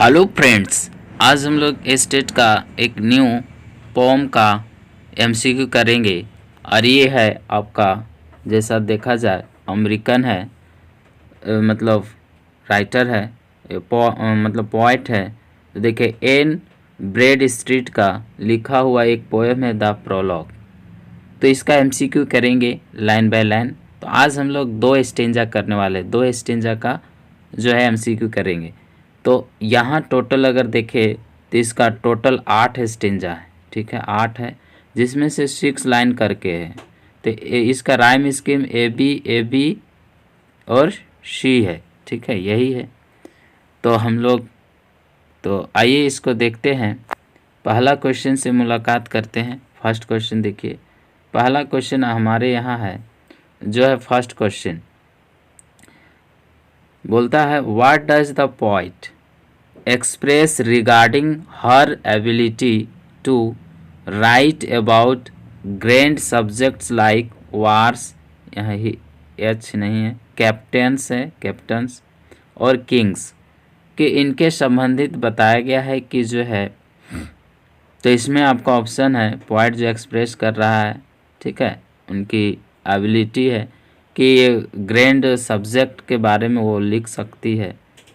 Hello friends, आज हम लोग स्टेट का एक न्यू पोम का एमसीक्यू करेंगे। और ये है आपका, जैसा देखा जाए अमेरिकन है, मतलब राइटर है, मतलब पोइट है। तो देखिए, एन ब्रेड स्ट्रीट का लिखा हुआ एक पोएम है, द प्रोलॉग। तो इसका एमसीक्यू करेंगे लाइन बाय लाइन। तो आज हम लोग दो स्टेंजा करने वाले, दो स्टेंजा का जो है एमसीक्यू करेंगे। तो यहाँ टोटल अगर देखें तो इसका टोटल 8 स्टेंजा है, ठीक है, 8 है, जिसमें से 6 लाइन करके है। तो इसका राइम स्कीम ए बी और शी है, ठीक है, यही है। तो हम लोग, तो आइए इसको देखते हैं। पहला क्वेश्चन से मुलाकात करते हैं। फर्स्ट क्वेश्चन देखिए, पहला क्वेश्चन हमारे यहाँ है, जो है फर्स्ट क्वेश्चन बोलता है, what does the poet express regarding her ability to write about grand subjects like wars, यहाँ ही एच नहीं है, कैप्टन्स है, कैप्टन्स और किंग्स कि इनके संबंधित बताया गया है कि जो है। तो इसमें आपका ऑप्शन है पोइट जो एक्सप्रेस कर रहा है, ठीक है, उनकी एबिलिटी है कि ये ग्रैंड सब्जेक्ट के बारे में वो लिख सकती है,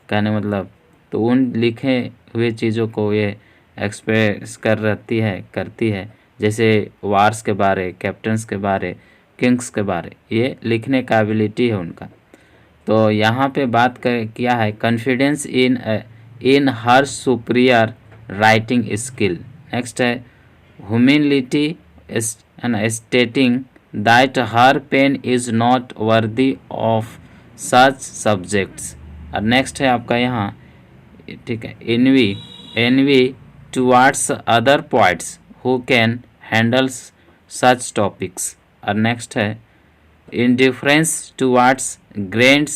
कहने मतलब। तो उन लिखे हुए चीज़ों को ये एक्सप्रेस करती है, जैसे वार्स के बारे, कैप्टन्स के बारे, किंग्स के बारे, ये लिखने का एबिलिटी है उनका। तो यहाँ पे बात किया है confidence in her superior writing skill. Next है humility stating that her pen is not worthy of such subjects. और नेक्स्ट है आपका यहाँ, ठीक है, envy towards other poets who can handle such topics. और नेक्स्ट है indifference towards grand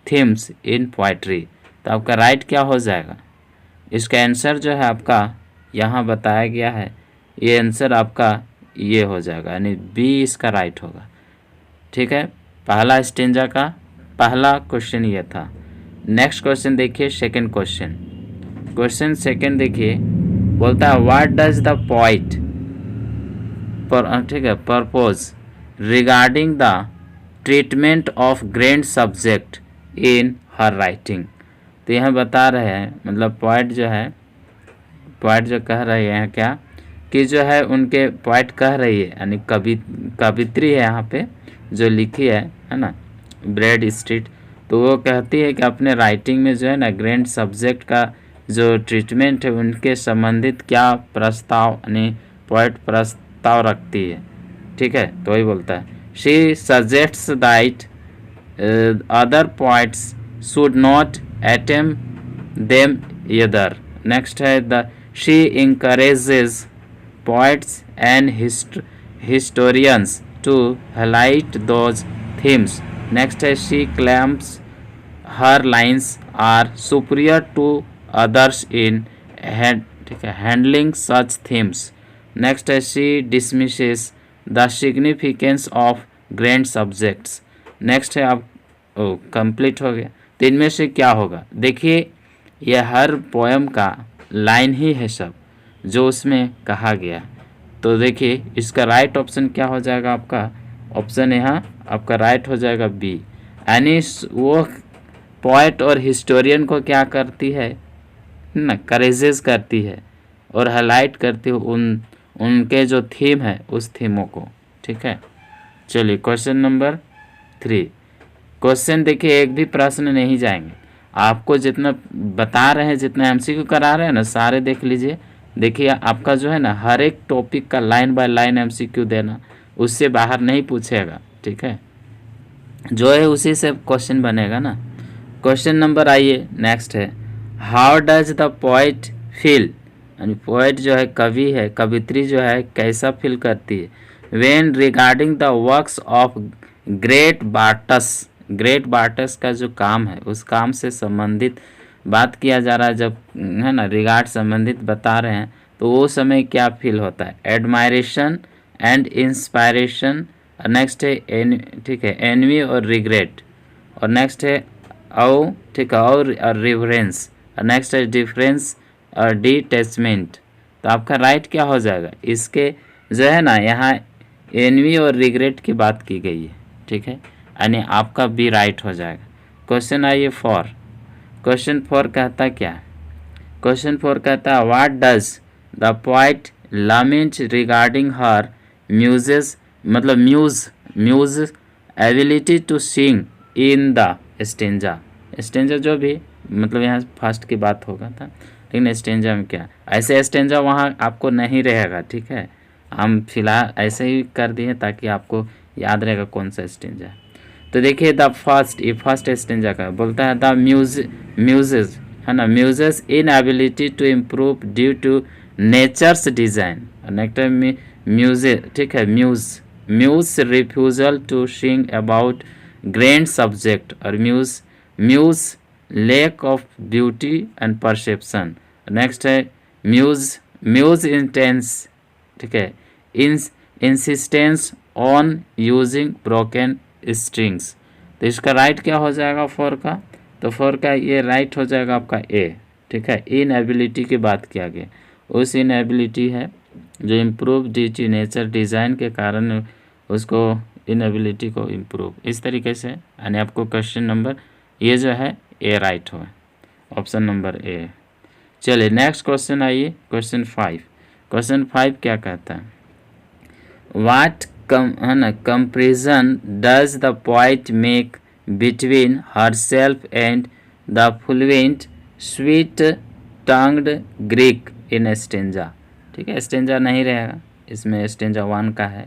themes in poetry. तो आपका राइट क्या हो जाएगा? इसका आंसर जो है आपका यहाँ बताया गया है, ये आंसर आपका ये हो जाएगा, यानी बी इसका राइट होगा, ठीक है। पहला स्टेंजा का पहला क्वेश्चन ये था। नेक्स्ट क्वेश्चन देखिए, सेकंड क्वेश्चन सेकंड देखिए, बोलता है व्हाट डज द पोइट ठीक है propose regarding the treatment of grand subject in her writing. तो यह बता रहे हैं, मतलब पोइट जो कह रही है क्या कि जो है उनके पोइट कह रही है, यानी कवित्री है यहाँ पे जो लिखी है ना, ब्रेड स्ट्रीट। तो वो कहती है कि अपने राइटिंग में जो है ना ग्रैंड सब्जेक्ट का जो ट्रीटमेंट है उनके संबंधित क्या प्रस्ताव, यानी पोइट प्रस्ताव रखती है, ठीक है। तो वही बोलता है she suggests that other poets should not attempt them either. Next है the she encourages poets and historians to highlight those themes. Next है she claims her lines are superior to others in handling such themes. Next है she dismisses the significance of grand subjects. Next है आप complete हो गया। तो इनमें से क्या होगा? देखिए, यह हर पोएम का लाइन ही है सब जो उसमें कहा गया। तो देखिए इसका राइट ऑप्शन क्या हो जाएगा? आपका ऑप्शन यहाँ आपका राइट हो जाएगा बी, यानी वो पोएट और हिस्टोरियन को क्या करती है ना, करेजेस करती है और हाईलाइट करती है उनके जो थीम है उस थीमों को, ठीक है। चलिए क्वेश्चन नंबर 3। क्वेश्चन देखिए, एक भी प्रश्न नहीं जाएंगे, आपको जितना बता रहे हैं, जितना एमसीक्यू करा रहे हैं ना, सारे देख लीजिए। देखिए आपका जो है ना हर एक टॉपिक का लाइन बाय लाइन एमसीक्यू देना, उससे बाहर नहीं पूछेगा, ठीक है, जो है उसी से क्वेश्चन बनेगा ना। क्वेश्चन नंबर आइए नेक्स्ट है, how does the poet feel, यानी पोइट जो है कवि है, कवित्री जो है कैसा फील करती है when regarding the works of great Bartas का जो काम है उस काम से संबंधित बात किया जा रहा है, जब है ना रिगार्ड संबंधित बता रहे हैं, तो वो समय क्या फील होता है? Admiration and inspiration. नेक्स्ट है ठीक है, एनवी और रिग्रेट। और नेक्स्ट है ठीक है, और रिवरेंस, नेक्स्ट है डिफरेंस और डिटैचमेंट। तो आपका राइट क्या हो जाएगा, इसके जो है ना यहाँ एनवी और रिग्रेट की बात की गई है, ठीक है, यानी आपका बी राइट हो जाएगा। क्वेश्चन आइए 4। क्वेश्चन 4 कहता क्या, क्वेश्चन 4 कहता है what does the poet lament regarding her muses, मतलब muse ability to sing in the stanza. Stanza जो भी मतलब यहाँ फर्स्ट की बात होगा था, लेकिन स्टेंजा में क्या, ऐसे स्टेंजा वहाँ आपको नहीं रहेगा, ठीक है, हम फिलहाल ऐसे ही कर दिए ताकि आपको याद रहेगा कौन सा स्टेंजा है। तो देखिए द फर्स्ट, ये फर्स्ट स्टेंजा का बोलता है द म्यूजेस है ना, muses in ability to improve due to nature's design. Nectar में म्यूजे, ठीक है, muse refusal to sing about grand subject, और muse lack of beauty and perception. Next है म्यूज इंटेंस, ठीक है, insistence on using broken strings. तो इसका right क्या हो जाएगा 4 का, तो 4 का ये राइट हो जाएगा आपका ए, ठीक है। इनएबिलिटी की बात किया गया, उस इनएबिलिटी है जो improve due to nature design के कारण उसको इनएबिलिटी को इम्प्रूव, इस तरीके से, यानी आपको क्वेश्चन नंबर ये जो है ए राइट हो, ऑप्शन नंबर ए। चलिए नेक्स्ट क्वेश्चन आइए, क्वेश्चन 5। क्वेश्चन 5 क्या कहता है, वाट है ना comparison does the poet make between her self and the fluent sweet tongued Greek in stanza. ठीक है, स्टेंजा नहीं रहेगा, इसमें स्टेंजा 1 का है।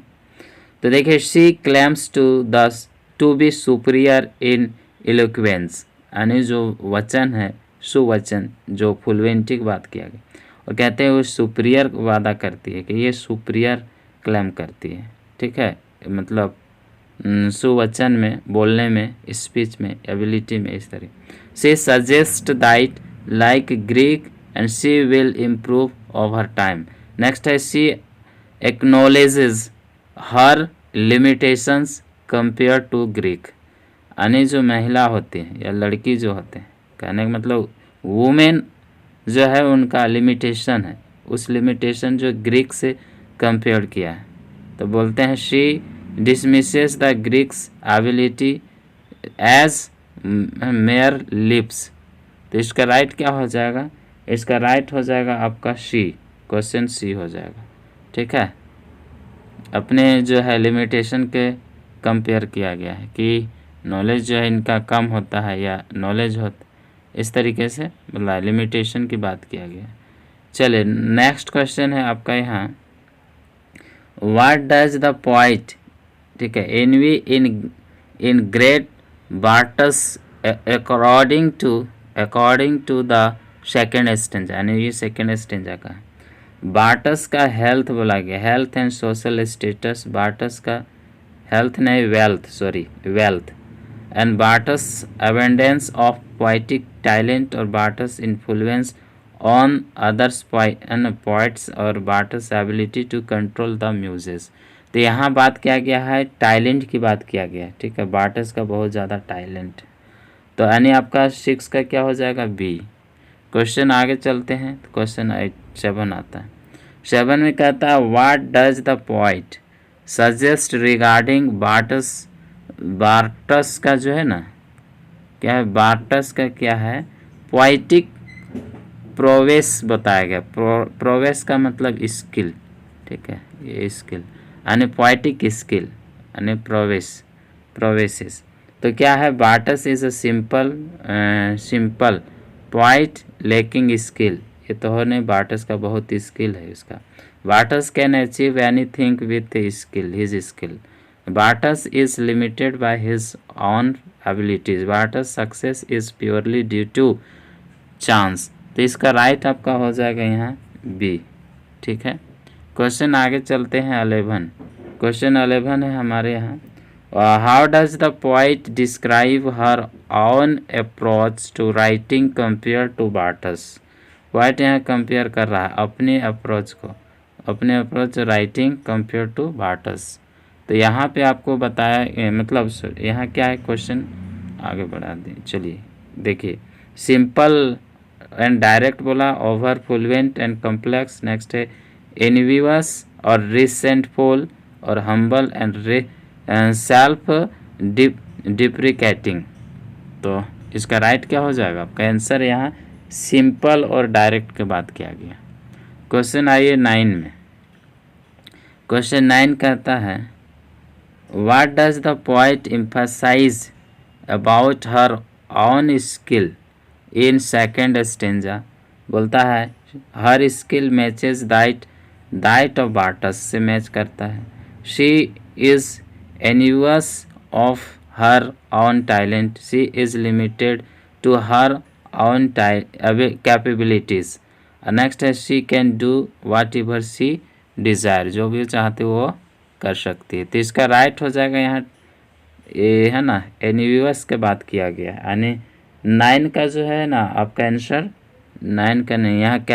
तो देखिए she claims to be superior in eloquence, यानी जो वचन है सुवचन जो फ्लुएंटी की बात किया गया, और कहते हैं वो सुपीरियर वादा करती है कि ये सुपीरियर क्लेम करती है, ठीक है, मतलब सुवचन में, बोलने में, स्पीच में, एबिलिटी में, इस तरह। She suggest that like Greek and she will improve over time. Next है she acknowledges her limitations compare to Greek, यानी जो महिला होती है या लड़की जो होते हैं, कहने का मतलब वुमेन जो है उनका लिमिटेशन है, उस लिमिटेशन जो ग्रीक से कंपेयर किया है। तो बोलते हैं she dismisses the Greeks ability as mere lips. तो इसका राइट क्या हो जाएगा, इसका राइट हो जाएगा आपका सी, क्वेश्चन सी हो जाएगा, ठीक है। अपने जो है लिमिटेशन के कंपेयर किया गया है कि नॉलेज जो है इनका कम होता है या नॉलेज होता, इस तरीके से मतलब लिमिटेशन की बात किया गया। चलिए नेक्स्ट क्वेश्चन है आपका यहाँ, व्हाट डज द पोएट, ठीक है, envy in great Bartas according to the second stanza, यानी ये सेकेंड स्टेंजा का है। बार्टस का हेल्थ बोला गया, health and social status, Bartas का हेल्थ नहीं wealth, sorry wealth, and Bartas abundance of poetic talent, और Bartas influence on others poets, और Bartas ability to control the muses. तो यहाँ बात किया गया है टैलेंट की बात किया गया है, ठीक है, बार्टस का बहुत ज़्यादा टैलेंट। तो यानी आपका 6 का क्या हो जाएगा बी। क्वेश्चन आगे चलते हैं, तो क्वेश्चन 7 आता है। 7 में कहता है what does the poet suggest regarding Bartas, Bartas का जो है ना क्या है, बार्टस का क्या है, पोएटिक प्रोवेस बताया गया। प्रोवेस का मतलब स्किल, ठीक है, ये स्किल यानी पोएटिक स्किल यानी प्रोवेसेस। तो क्या है, Bartas is a simple poet lacking skill, ये तो हो नहीं, बार्टस का बहुत स्किल है इसका। Bartas can achieve anything with skill, his skill. Bartas is limited by his own abilities, Bartas success is purely due to chance. तो इसका राइट आपका हो जाएगा यहाँ बी, ठीक है। क्वेश्चन आगे चलते हैं 11। क्वेश्चन 11 है हमारे यहाँ, how does the poet describe her own approach to writing compare to Bartas. Poet यहाँ कंपेयर कर रहा है अपने अप्रोच को, अपने approach writing compare to Bartas. तो यहाँ पे आपको बताया मतलब यहाँ क्या है, क्वेश्चन आगे बढ़ा दें, चलिए देखिए सिंपल एंड डायरेक्ट बोला, over fluent and complex. Next है एनवियस और रिसेंटफुल और हम्बल एंड सेल्फ डिप्रिकेटिंग। तो इसका राइट क्या हो जाएगा आपका आंसर? यहाँ सिंपल और डायरेक्ट की बात किया गया। क्वेश्चन आइए 9 में। क्वेश्चन 9 कहता है what does the poet emphasize about her own skill in second stanza. बोलता है her skill matches that of Bartas से मैच करता है। She is envious of her own talent, she is limited to her own capabilities. Next है she can do whatever she desire, जो भी चाहते वो कर सकती है। तो इसका राइट हो जाएगा यहाँ ये है ना एन्वियस के बात किया गया, यानी 9 का जो है ना आपका आंसर 9 का नहीं, यहाँ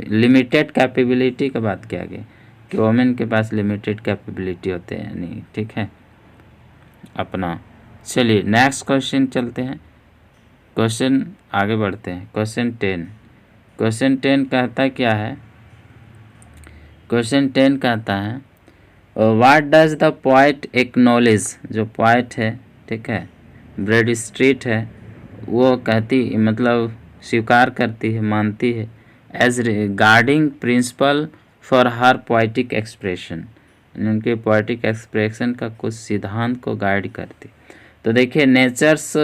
लिमिटेड कैपेबिलिटी का बात किया गया कि वोमेन के पास लिमिटेड कैपेबिलिटी होते हैं नहीं। ठीक है अपना। चलिए नेक्स्ट क्वेश्चन चलते हैं, क्वेश्चन आगे बढ़ते हैं। क्वेश्चन 10। क्वेश्चन 10 कहता क्या है? क्वेश्चन 10 कहता है what does the poet acknowledge. जो पोएट है ठीक है ब्रैड स्ट्रीट है, वो कहती मतलब स्वीकार करती है, मानती है as regarding principle for her poetic expression, उनके पोएटिक एक्सप्रेशन का कुछ सिद्धांत को गाइड करती। तो देखिए नेचर्स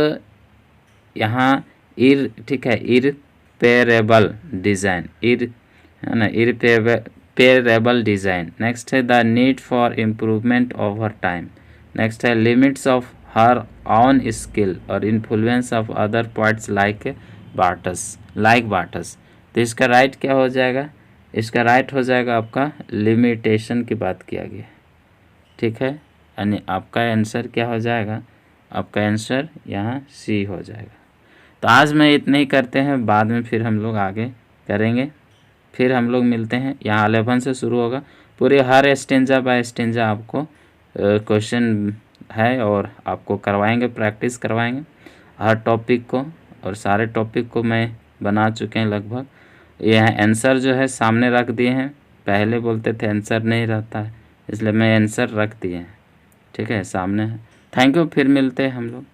यहाँ ठीक है इरपेरेबल डिज़ाइन, है ना इरपेरेबल डिज़ाइन। नेक्स्ट है the need for improvement over time. Next है limits of her own skill और influence of other poets like Bartas. तो इसका राइट क्या हो जाएगा? इसका राइट हो जाएगा आपका लिमिटेशन की बात किया गया। ठीक है यानी आपका आंसर क्या हो जाएगा? आपका आंसर यहाँ सी हो जाएगा। तो आज मैं इतना ही करते हैं, बाद में फिर हम लोग आगे करेंगे। फिर हम लोग मिलते हैं, यहाँ 11 से शुरू होगा। पूरे हर स्टेंजा बाय स्टेंजा आपको क्वेश्चन है और आपको करवाएंगे, प्रैक्टिस करवाएंगे हर टॉपिक को, और सारे टॉपिक को मैं बना चुके हैं लगभग। यह आंसर जो है सामने रख दिए हैं, पहले बोलते थे आंसर नहीं रहता है, इसलिए मैं आंसर रख दिए हैं। ठीक है सामने है। थैंक यू, फिर मिलते हैं हम लोग।